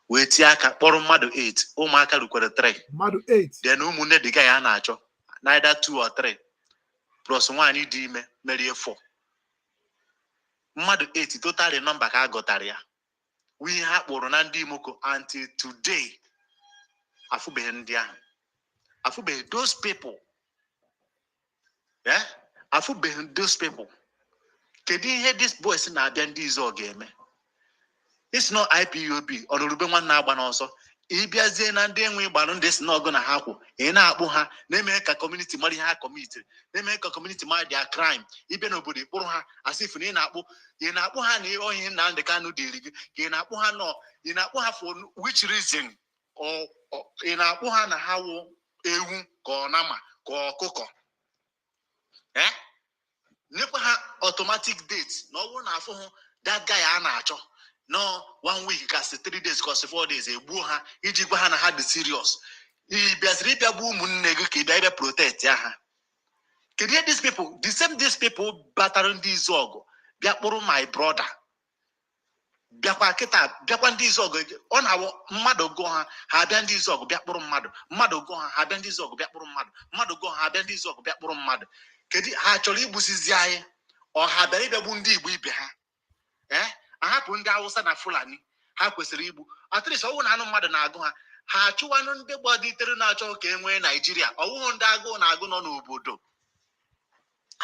We tiaka borrow Madu 8. Omaka require 3. Madu 8. Then Umune the guy anacho. Neither 2 or 3. Plus 1 idime, Mary 4. Madu 8 total number ka gotaria. We have Boronandi Moko until today. Afube India. Afube those people. Yeah? Afube those people. Can you hear this voice in Abendi game? It's not IPOB or Ruben Naban also. Ibia Zen and then we balloon this not gonna happen. In Abuha, they make a community money ha committed. They make a community mind their crime. Even nobody Buruha as if in Abuha or in the Kanu Dili, in Abuha no, in Abuha for which reason or in Abuha na how Ewu ko Nama ko Koko. Eh? Never have automatic dates. No one for that guy anacho. No 1 week, cause 3 days, cause 4 days. A buha, Ijibahana had the serious. He bears ripia boom negu baby protect. Yaha. Can you hear these people? The same these people battering these zogo. Biaporo my brother. Biapaketa, Biapandi zogo on our mother go ha bendi zogo, Biaporo mad. Mado go ha bendi zogo, Biaporo mad. Mado go ha bendi zogo, Biaporo mad. Can you actually busiziae or ha beribe bundi wibeha? Eh? I happen to Hausa na Fulani. Ha kwesịrị igbu. At least ọ na anụ mmadụ na-agụ ha. ha achụwanụ ndị gbaditere na-achọ ka e nwee Naijiria. Ọwụghụ ndị agụụ na-agụ nọ n'obodo.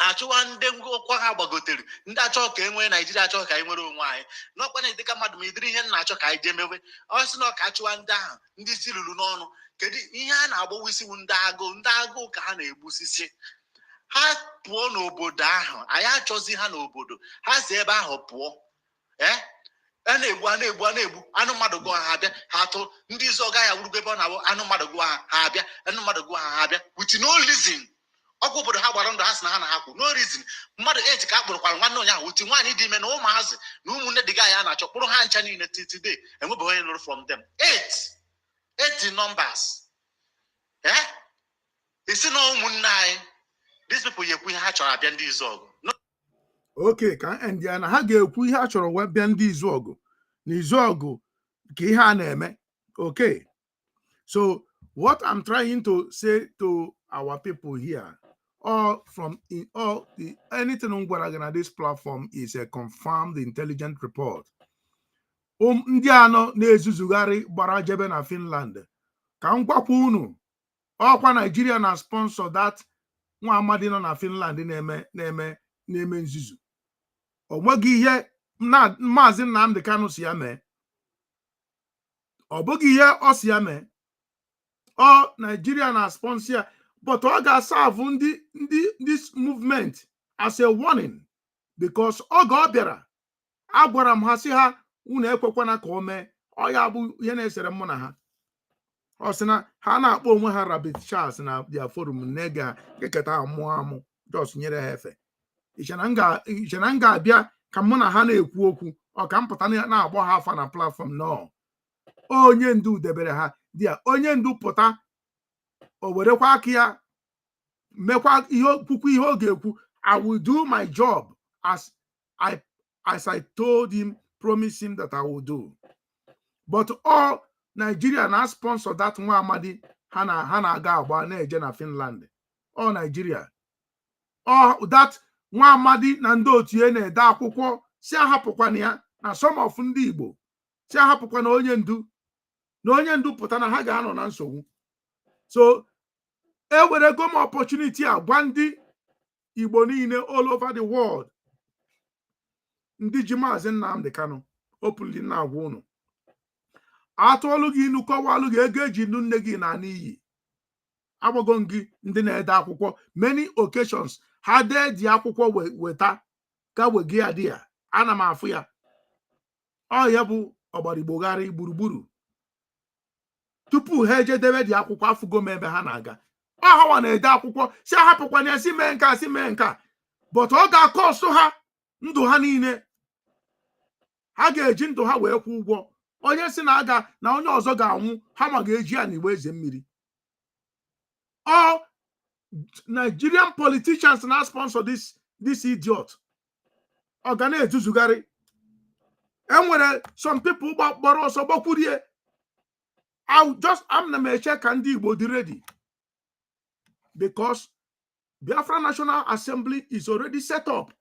Achụwa ndị ngwụkwa ha gbagotere ndị achọ ka e nwee Naijiria, achọ ka anyị nwere onwe anyị. N'ọkwa na-edika mmadụ ma idiri ihe na-achọ ka anyị jee mewe. Ọ sị na ọ ka achụwa ndị ahụ ndị isi lulu n'ọnụ. Kedu ihe a na-agbawa isi ndị agụụ ka ha na-egbusisi. Ha pụọ n'obodo ahụ, anyị achọzi ha n'obodo. Ha si ebe ahụ pụọ. A na-egbu anụ mmadụ gụọ ha abịa, ha atụ ndị izu ọga ya wurugo ebe ọ na-abụ anụ mmadụ gụọ ha abịa, anụ mmadụ gụọ ha abịa with no reason. Ọgwụ obodo ha gbara ndụ ha sị na ha na-akwụ no reason. Mmadụ 8 ka a kpụrụkwara nwanne ụnyaahụ wuti nwaanyị dị ime na ụmụazị na ụmụnne dị ya na-achọ kpụrụ ha ncha niile today enwebeghị onye nụrụ from them. 8 numbers. Isi na ụmụnne anyị these people ekwu ihe ha chọrọ abịa ndị izu ọgụ. Okay, ka ndị na ha ga-ekwu ihe a chọrọ wee bịa ndị izu ọgụ n'izu ọgụ ka ihe a na-eme. Okay, so what I'm trying to say to our people here, anything on gwara this platform is a confirmed intelligent report. Ndị anọ na-ezuzugharị gbara jebe na Finland ka m gwakwa unu ọkwa Nigeria na sponsor that nwa amadi nọ na Finland na-eme nzuzu. O nweghị ihe Maazị Nnamdi Kanu si ya mee. Ọ bụghị ihe ọ si ya mee. Ọ Nigeria na sponsor ya, but ọ ga-aserve this movement as a warning because oge ọ bịara agwara m ha si ha unu ekwekwana ka o mee. Ọ ya bụ ihe na-esere mụ na ha. Ọ sị na ha na-akpọ onwe ha Rabbit Charles na their forum nega geketa amụ just nyere ha efe. Ichena m ga-abịa ka mụ na ha na-ekwu okwu ọ ka m pụta na-agbọ ha afa na platform. No, onye ndu debere ha dia. Onye ndu pụta o werekwa aka ya mekwa kwukwu ihe ọ ga-ekwu. I will do my job as I told him, promise him that I will do. But all Nigeria na sponsor that nwa amadi ha na-aga agba na-eje na Finland. All Nigeria, all that nwa amadi na ndị otu ya na-ede akwụkwọ si ahapụkwana ya na some of ndị Igbo si ahapụkwana onye ndu pụta na ha ga-anọ na nsogbu. So ewerego m opportunity a gwa ndị Igbo niile all over the world, ndị ji Maazị Nnamdi Kanu openly na-agwa unu atụọlụ gị inu kọwalụ gị ego eji nnu nne gị na n'iyi. Agbago gị ndị na-ede akwụkwọ many occasions ha dee dị akwụkwọ weta ka wegi ya dị ya, ana m afụ ya. Ọ ya bụ ọgbarigbogharị gburugburu tupu ha ejedebe dị akwụkwọ afụgo m ebe ha na-aga. Ọ hawa na-ede akwụkwọ si ahapụkwana ya si mee nka si mee nka, but ọ ga-akọsụ ha ndụ ha niile. Ha ga-eji ndụ ha wee kwụ ụgwọ. Onye si na na onye ọzọ ga-anwụ ha ma ga-eji ya n'igbe eze mmiri. All Nigerian politicians na sponsor this idiot. Ọ ga na-ezuzugharị. Enwere some people gbara ọsọ gbakwurie. I'm na m eche ka ndị Igbo dị ready because Biafra National Assembly is already set up.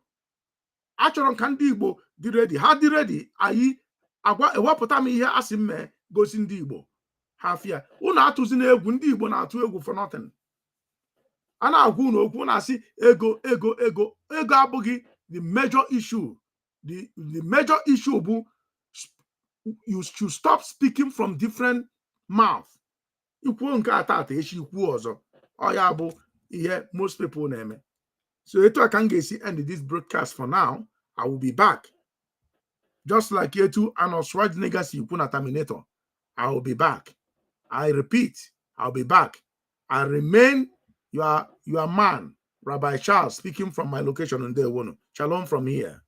Achọrọ ka ndị Igbo dị ready. Ha dị ready, anyị agwa ewepụta m ihe asị m mee gosi ndị Igbo ha fia. Unu atụzi na egwu, ndị Igbo na-atụ egwu for nothing. A na-agwa unu okwu na-asị ego abụghị the major issue. The major issue bụ you should stop speaking from different mouth. Ikwuo nke atata echi ikwuo ọzọ. Ọ ya bụ ihe most people na-eme. So etu a ka m ga-esi end this broadcast for now. I will be back. Just like etu Arnold Schwarzenegger si ikwu na Terminator. I will be back. I repeat, I'll be back. I remain your man, Rabbi Charles, speaking from my location in Ndewono. Shalom from here.